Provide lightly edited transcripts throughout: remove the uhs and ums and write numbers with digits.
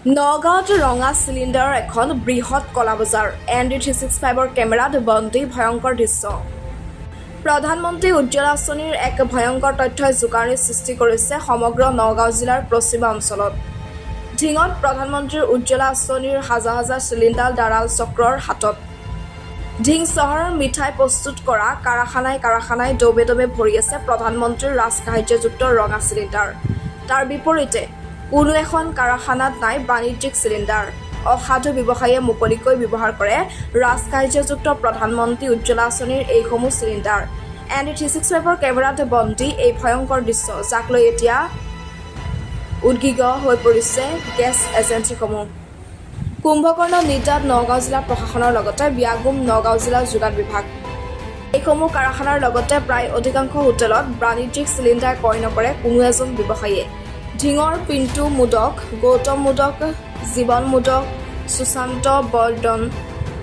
নগাঁৱত ৰঙা চিলিণ্ডাৰৰ এখন বৃহৎ কলাবজাৰ ND365ৰ কেমেৰাত বন্দী ভয়ংকৰ দৃশ্য। প্ৰধানমন্ত্ৰী উজ্জ্বলা আঁচনিৰ এক ভয়ংকৰ তথ্যই জোকাৰিৰ সৃষ্টি কৰিছে সমগ্ৰ নগাঁও জিলাৰ পশ্চিমা অঞ্চলত। ঢিঙত প্ৰধানমন্ত্ৰীৰ উজ্জ্বলা আঁচনিৰ হাজাৰ হাজাৰ চিলিণ্ডাৰ দালাল চক্ৰৰ হাতত। ঢিং চহৰৰ মিঠাই প্ৰস্তুত কৰা কাৰখানাই দবে দবে ভৰি আছে প্ৰধানমন্ত্ৰীৰ ৰাজসাহায্যযুক্ত ৰঙা চিলিণ্ডাৰ। তাৰ বিপৰীতে কোনো এখন কাৰখানাত নাই বাণিজ্যিক চিলিণ্ডাৰ। অসাধু ব্যৱসায়ীয়ে মুকলিকৈ ব্যৱহাৰ কৰে ৰাজসাহায্যযুক্ত প্ৰধানমন্ত্ৰী উজ্জ্বলা আঁচনিৰ এইসমূহ চিলিণ্ডাৰ। ND365ৰ কেমেৰাত বন্দী এই ভয়ংকৰ দৃশ্য, যাক লৈ এতিয়া উদ্বিগ্ন হৈ পৰিছে গেছ এজেন্সিসমূহ। কুম্ভকৰ্ণ নিদ্ৰাত নগাঁও জিলা প্ৰশাসনৰ লগতে ব্যাগুম নগাঁও জিলা যোগান বিভাগ। এইসমূহ কাৰখানাৰ লগতে প্ৰায় অধিকাংশ হোটেলত বাণিজ্যিক চিলিণ্ডাৰ ক্ৰয় নকৰে কোনো এজন ব্যৱসায়ীয়ে। ঢিঙৰ পিণ্টু মোদক, গৌতম মোদক, জীৱন মোদক, সুশান্ত বৰ্ধন,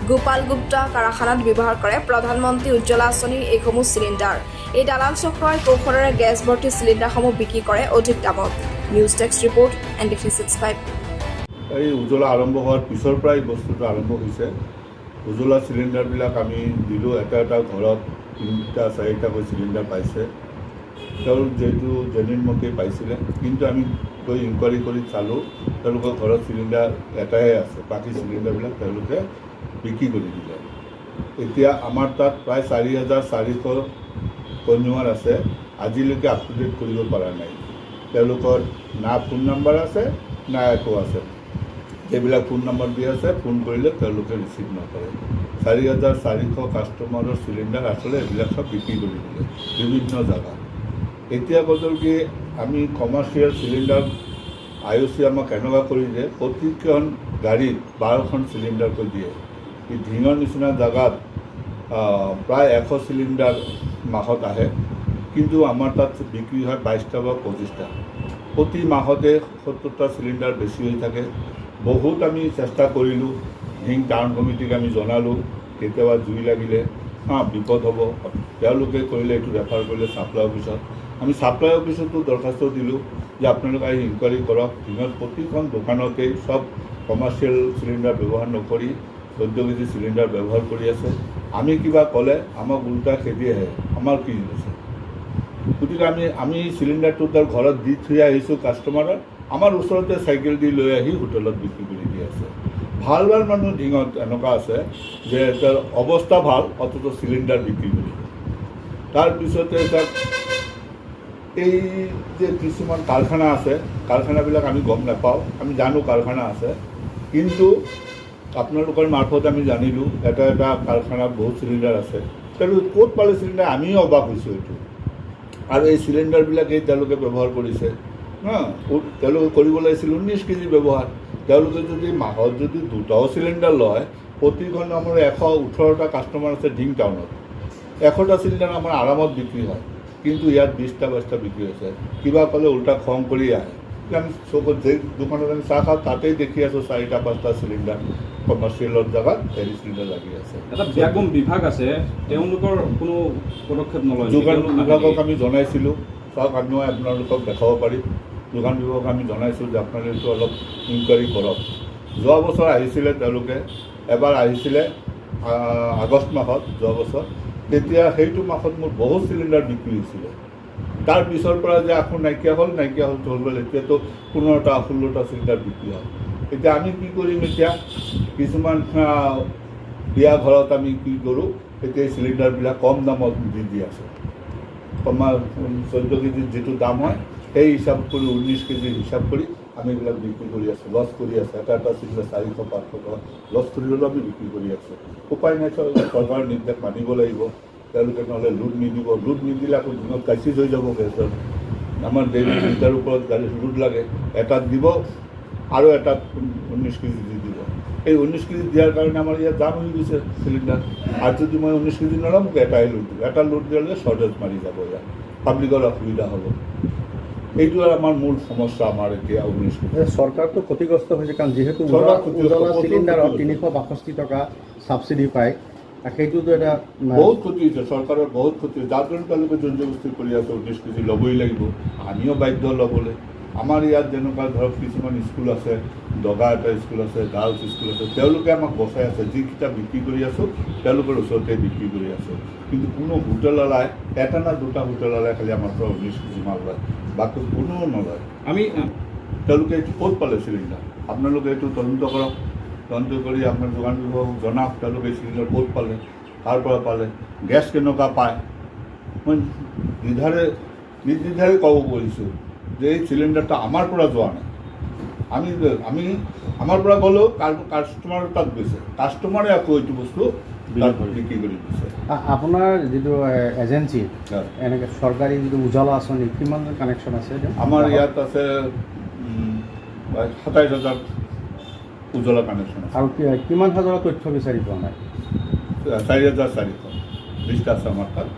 গোপাল গুপ্তা কাৰখানাত ব্যৱহাৰ কৰে প্ৰধানমন্ত্ৰী উজ্জ্বলা আঁচনিৰ এইসমূহ চিলিণ্ডাৰ। এই দালাল চক্ৰই কৌশলেৰে গেছ ভৰ্তি চিলিণ্ডাৰসমূহ বিক্ৰী কৰে অধিক দামত। News desk report ND365। এই উজ্জ্বলা আৰম্ভ হোৱাৰ পিছৰ পৰাই বস্তুটো আৰম্ভ হৈছে। উজ্জ্বলা চিলিণ্ডাৰবিলাক আমি দিলোঁ, এটা ঘৰত 3টা 4টাকৈ চিলিণ্ডাৰ পাইছে। তেওঁলোক যিহেতু জেনুইনমতে পাইছিলে, কিন্তু আমি গৈ ইনকুৱাৰী কৰি চালোঁ তেওঁলোকৰ ঘৰত চিলিণ্ডাৰ এটাহে আছে, বাকী চিলিণ্ডাৰবিলাক তেওঁলোকে বিক্ৰী কৰি দিলে। এতিয়া আমাৰ তাত প্ৰায় 4,400 কনজিউমাৰ আছে, আজিলৈকে আপ টু ডেট কৰিব পৰা নাই। তেওঁলোকৰ না ফোন নম্বৰ আছে না একো আছে। যিবিলাক ফোন নম্বৰ দি আছে, ফোন কৰিলে তেওঁলোকে ৰিচিভ নকৰে। 4,400 কাষ্টমাৰৰ চিলিণ্ডাৰ আচলতে এইবিলাক চব বিক্ৰী কৰি দিলে বিভিন্ন জেগাত। এতিয়া বদল কি আমি কমাৰ্চিয়েল চিলিণ্ডাৰ IOC আমাক এনেকুৱা কৰি দিয়ে, প্ৰতিখন গাড়ীত 12খন চিলিণ্ডাৰকৈ দিয়ে। এই ঢিঙৰ নিচিনা জেগাত প্ৰায় 100 চিলিণ্ডাৰ মাহত আহে, কিন্তু আমাৰ তাত বিক্ৰী হয় 22টা বা 25টা। প্ৰতি মাহতে 70টা চিলিণ্ডাৰ বেছি হৈ থাকে। বহুত আমি চেষ্টা কৰিলোঁ, ঢিং টাউন কমিটিক আমি জনালোঁ, কেতিয়াবা জুই লাগিলে বিপদ হ'ব, তেওঁলোকে কৰিলে এইটো ৰেফাৰ কৰিলে ছাপ্লাই অফিচত। আমি ছাপ্লাই অফিচতো দৰখাস্ত দিলোঁ যে আপোনালোকে আহি ইনকুৱাৰী কৰক। ঢিঙত প্ৰতিখন দোকানতেই চব কমাৰ্চিয়েল চিলিণ্ডাৰ ব্যৱহাৰ নকৰি 14 কেজি চিলিণ্ডাৰ ব্যৱহাৰ কৰি আছে। আমি কিবা ক'লে আমাক উল্টা খেদি আহে, আমাৰ কি আছে। গতিকে আমি চিলিণ্ডাৰটো তাৰ ঘৰত দি থৈ আহিছোঁ কাষ্টমাৰৰ, আমাৰ ওচৰতে চাইকেল দি লৈ আহি হোটেলত বিক্ৰী কৰি দি আছে। ভাল মানুহ ঢিঙত এনেকুৱা আছে যে তাৰ অৱস্থা ভাল, অথচ চিলিণ্ডাৰ বিক্ৰী কৰি। তাৰপিছতে তাত এই যে কিছুমান কাৰখানা আছে, কাৰখানাবিলাক আমি গম নাপাওঁ, আমি জানো কাৰখানা আছে, কিন্তু আপোনালোকৰ মাৰফত আমি জানিলোঁ এটা কাৰখানাত বহুত চিলিণ্ডাৰ আছে। তেওঁলোকে ক'ত পালে চিলিণ্ডাৰ, আমিও অবাক হৈছোঁ এইটো। আৰু এই চিলিণ্ডাৰবিলাকেই তেওঁলোকে ব্যৱহাৰ কৰিছে। তেওঁলোকে কৰিব লাগিছিল 19 কেজি ব্যৱহাৰ। তেওঁলোকে যদি মাহত যদি 2টাও চিলিণ্ডাৰ লয়, প্ৰতিখন আমাৰ 118টা কাষ্টমাৰ আছে ঢিং টাউনত, 100টা চিলিণ্ডাৰ আমাৰ আৰামত বিক্ৰী হয়, কিন্তু ইয়াত 20টা 22টা বিক্ৰী হৈছে। কিবা ক'লে উল্টা খং কৰি আহে। আমি চকুত যে দোকানত আমি চাহ খাওঁ তাতেই দেখি আছোঁ 4টা 5টা চিলিণ্ডাৰ কমাৰ্চিয়েলৰ জেগাত হেৰি চিলিণ্ডাৰ লাগি আছে। এটা ব্যাগুম বিভাগ আছে, তেওঁলোকৰ কোনো পদক্ষেপ নলয়। যোগান বিভাগক আমি জনাইছিলোঁ, চাওক আমিও আপোনালোকক দেখাব পাৰিম। যোগান বিভাগক আমি জনাইছোঁ যে আপোনালোকে অলপ ইনকুৱাৰী কৰক। যোৱা বছৰ আহিছিলে তেওঁলোকে, এবাৰ আহিছিলে আগষ্ট মাহত যোৱা বছৰ। তেতিয়া সেইটো মাহত মোৰ বহুত চিলিণ্ডাৰ বিক্ৰী হৈছিলে। তাৰ পিছৰ পৰা যে আকৌ নাইকিয়া হ'ল এতিয়াতো 15টা 16টা চিলিণ্ডাৰ বিক্ৰী হ'ল। এতিয়া আমি কি কৰিম, এতিয়া কিছুমান বিয়া ঘৰত আমি কি কৰোঁ, এতিয়া এই চিলিণ্ডাৰবিলাক কম দামত দি আছে। 14 কেজিৰ যিটো দাম হয় সেই হিচাপ কৰি 19 কেজিৰ হিচাপ কৰি আমি এইবিলাক বিক্ৰী কৰি আছোঁ, লছ কৰি আছে। এটা চিলিণ্ডাৰ 400-500 টকা লছ কৰি হ'লেও আমি বিক্ৰী কৰি আছোঁ। উপায় নাই, চৰকাৰৰ নিৰ্দেশ মানিব লাগিব। তেওঁলোকে নহ'লে লোড নিদিব, লোড নিদিলে আকৌ দিনত ক্ৰাইচিছ হৈ যাব গেছৰ। আমাৰ ডেইলি লিটাৰ ওপৰত গাড়ী লোড লাগে, এটাত দিব আৰু এটাত 19 কেজি দি দিব। এই 19 কেজি দিয়াৰ কাৰণে আমাৰ ইয়াত জাম হৈ গৈছে চিলিণ্ডাৰ। আৰু যদি মই 19 কেজি নলওঁ, মোক এটাই লোড দিব, এটা লোড দিলে শ্বৰ্টেজ মাৰি যাব, ইয়াত পাব্লিকৰ অসুবিধা হ'ব। এইটো আমাৰ মূল সমস্যা আমাৰ এতিয়া 19 কেজি। চৰকাৰটো ক্ষতিগ্ৰস্ত হৈছে, কাৰণ যিহেতু উজ্জ্বলা চিলিণ্ডাৰত 362 টকা ছাবচিডি পায়, সেইটোতো এটা বহুত ক্ষতি হৈছে, চৰকাৰৰ বহুত ক্ষতি হৈছে। যাৰ কাৰণে তেওঁলোকে জনজবস্তি কৰি আছে 19 কেজি ল'বই লাগিব, আমিও বাধ্য ল'বলৈ। আমাৰ ইয়াত যেনেকুৱা ধৰক কিছুমান স্কুল আছে, দগা এটা স্কুল আছে, গাৰ্লছ স্কুল আছে, তেওঁলোকে আমাক বচাই আছে। যিকেইটা বিক্ৰী কৰি আছোঁ তেওঁলোকৰ ওচৰতে বিক্ৰী কৰি আছোঁ। কিন্তু কোনো হোটেলৱালাই এটা না দুটা হোটেলৱালাই খালি আমাৰ পৰা 19 কেজি মাল লয়, বাকী কোনো নলয়। আমি তেওঁলোকে এইটো ক'ত পালে চিলিণ্ডাৰ? আপোনালোকে এইটো তদন্ত কৰক, তদন্ত কৰি আপোনাৰ যোগান বিভাগক জনাওক তেওঁলোকে চিলিণ্ডাৰ ক'ত পালে, কাৰ পৰা পালে, গেছ কেনেকুৱা পায়। মই নিৰ্দ্বিধাৰে ক'ব পাৰিছোঁ যে এই চিলিণ্ডাৰটো আমাৰ পৰা যোৱা নাই। আমি আমাৰ পৰা গ'লেও কাষ্টমাৰ তাত গৈছে, কাষ্টমাৰে আকৌ এইটো বস্তু বিক্ৰী কৰি দিছে। আপোনাৰ যিটো এজেঞ্চি হয়। এনেকৈ চৰকাৰী যিটো উজালা আঁচনি কিমান কানেকশ্যন আছে? আমাৰ ইয়াত আছে 27,000 উজ্জ্বলা কানেকশ্যন আছে। আৰু কিমান হাজাৰৰ তথ্য বিচাৰি পোৱা নাই? 4,400 লিষ্ট আছে আমাৰ তাত।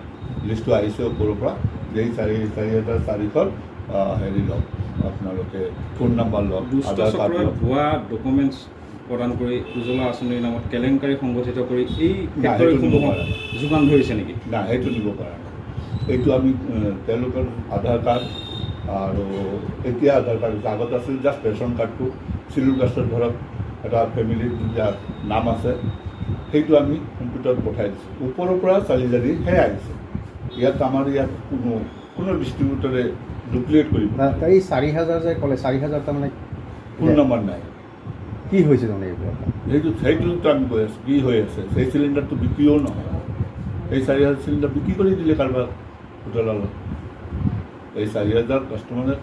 লিষ্টটো আহিছে ওপৰৰ পৰা যে 4,400 হেৰি লওক, আপোনালোকে ফোন নাম্বাৰ লওক, দুষ্ট আধাৰ কাৰ্ড চক্ৰই লওক। ভুৱা ডকুমেণ্টছ প্ৰদান কৰি উজ্জ্বলা আঁচনিৰ নামত কেলেংকাৰী সংগঠিত কৰি এই নাই, সেইটো নিব ফেক্টৰীসমূহক পৰা নাই। যোগান ধৰিছে নেকি? নাই, সেইটো নিব পৰা নাই। এইটো আমি তেওঁলোকৰ আধাৰ কাৰ্ড আৰু এতিয়া আধাৰ কাৰ্ড হৈছে, আগত আছিল জাষ্ট ৰেচন কাৰ্ডটো, চিডিউল কাষ্টত ধৰক এটা ফেমিলিৰ যাৰ নাম আছে সেইটো আমি কম্পিউটাৰত পঠাই দিছোঁ। ওপৰৰ পৰা চালি জাৰি সেয়া আহিছে। ইয়াত আমাৰ ইয়াত কোনো ডিষ্ট্ৰিবিউটৰে ডুপ্লিকেট কৰিব এই 4,000 যে ক'লে, 4,000 তাৰমানে ফোন নম্বৰ নাই। কি হৈছে তাৰমানে এইবোৰ? সেইটোতো আমি কৈ আছোঁ কি হৈ আছে। সেই চিলিণ্ডাৰটো বিক্ৰীও নহয়, এই 4,000 চিলিণ্ডাৰ বিক্ৰী কৰি দিলে কাৰোবাৰ হোটেলত। এই 4,000 কাষ্টমাৰে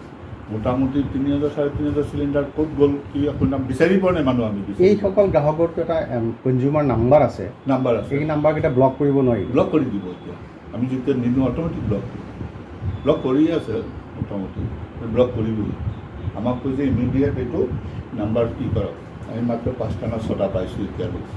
মোটামুটি 3,000 3,500 চিলিণ্ডাৰ ক'ত গ'ল কি আপোনাৰ বিচাৰি পোৱা নাই মানুহ। আমি এইসকল গ্ৰাহকৰতো এটা কনজিউমাৰ নাম্বাৰ আছে, নাম্বাৰ আছে, এই নাম্বাৰকেইটা ব্লক কৰিব নোৱাৰি? ব্লক কৰি দিব। এতিয়া আমি যেতিয়া নিদিওঁ অট'মেটিক ব্লক কৰিয়ে আছে মোটামুটি, ব্লক কৰিবই। আমাক কৈছে ইমিডিয়েট এইটো নাম্বাৰ কি কৰক। আমি মাত্ৰ 5টা না 6টা পাইছোঁ এতিয়ালৈকে।